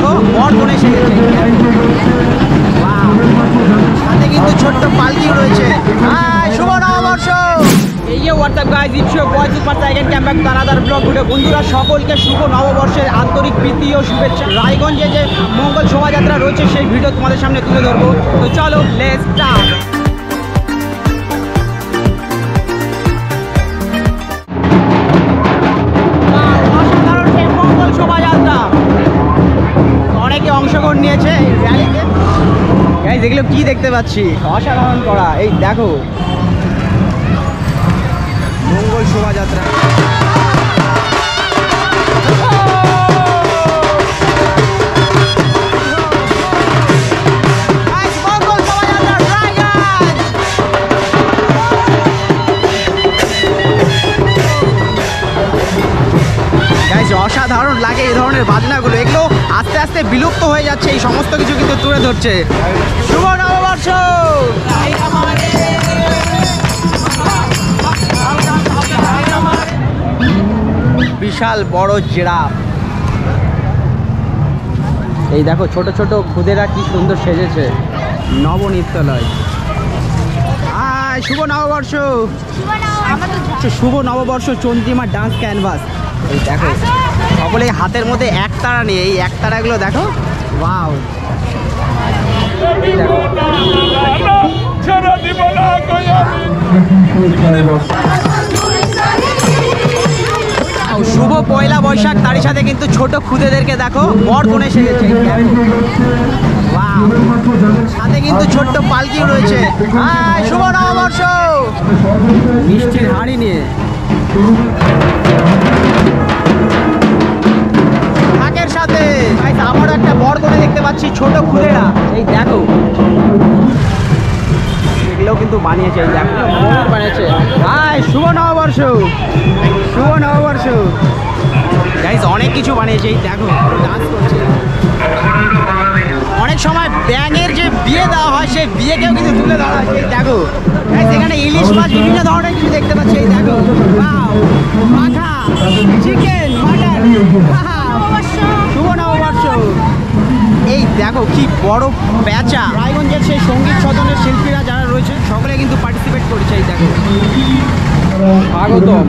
দেখো বর কোণে এসে গেছে। সাথে কিন্তু ছোট্ট পালকি রয়েছে। শুভ নববর্ষ। এই যে WhatsApp guys, it's your boy super cycle camp back to another blog video. বন্ধুরা সকলকে শুভ নববর্ষের আন্তরিক প্রীতি ও শুভেচ্ছা। রায়গঞ্জে যে মঙ্গল শোভাযাত্রা রয়েছে সেই ভিডিও তোমাদের সামনে তুলে ধরবো। তো চলো লেটস স্টার্ট। অসাধারণ সেই মঙ্গল শোভাযাত্রা, অনেকে অংশগ্রহণ নিয়েছে এই র্যালিতে। গাইজ এগুলো কি দেখতে পাচ্ছি, অসাধারণ করা। এই দেখো মঙ্গল শোভাযাত্রা। অসাধারণ লাগে এই ধরনের বাজনাগুলো। এগুলো আস্তে আস্তে বিলুপ্ত হয়ে যাচ্ছে, এই সমস্ত কিছু কিন্তু তুলে ধরছে। শুভ নববর্ষ। বিশাল বড় জিরাফ। এই দেখো ছোট ছোট খুদেরা কি সুন্দর সেজেছে, নবনিত্যালয়। শুভ নববর্ষ। শুভ নববর্ষ চন্দ্রিমা ডান্স ক্যানভাস। এই দেখো সকলে হাতের মধ্যে একতারা নিয়ে, এই একতারাগুলো দেখো। ওয়াও, শুভ পয়লা বৈশাখ। তারই সাথে কিন্তু ছোট খুদেদেরকে দেখো বর কোণে এসে গেছে। সাথে কিন্তু ছোট্ট পালকি রয়েছে। শুভ নববর্ষ। মিষ্টির হাঁড়ি নিয়ে ঢাকের সাথে আমারও একটা বর কোণে দেখতে পাচ্ছি ছোট খুদেরা। এই দেখো এগুলোও কিন্তু বানিয়েছে, এই দেখো বানিয়েছে। শুভ নববর্ষ। শুভ নববর্ষ। গাইস অনেক কিছু বানিয়েছে, এই দেখো ডান্স করছে। অনেক সময় ব্যাঙের যে বিয়ে দেওয়া হয় সেই বিয়েকেও কিন্তু তুলে ধরা হয়। এই দেখো এখানে ইলিশ মাছ বিভিন্ন ধরনের কিছু দেখতে পাচ্ছি। এই দেখো মাথা, চিকেন, মাটন। শুভ নববর্ষ। এই দেখো কি বড় প্যাঁচা। রায়গঞ্জের সেই সঙ্গীত সদনের শিল্পীরা যারা রয়েছে সকলে কিন্তু পার্টিসিপেট করেছে। এই দেখো স্বাগতম।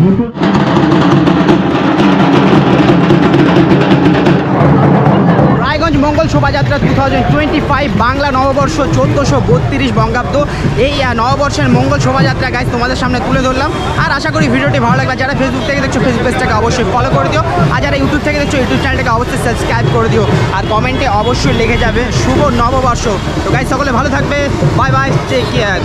রায়গঞ্জ মঙ্গল শোভাযাত্রা 2025 বাংলা নববর্ষ 1432 বঙ্গাব্দ। এই নববর্ষের মঙ্গল শোভাযাত্রা গাইজ তোমাদের সামনে তুলে ধরলাম। আর আশা করি ভিডিওটি ভালো লাগবে। যারা ফেসবুক থেকে দেখছো ফেসবুক পেজটাকে অবশ্যই ফলো করে দিও। আর যারা ইউটিউব থেকে দেখছো ইউটিউব চ্যানেলটাকে অবশ্যই সাবস্ক্রাইব করে দিও। আর কমেন্টে অবশ্যই লিখে যাবে শুভ নববর্ষ। তো গাইজ সকলে ভালো থাকবে। Bye bye, take care.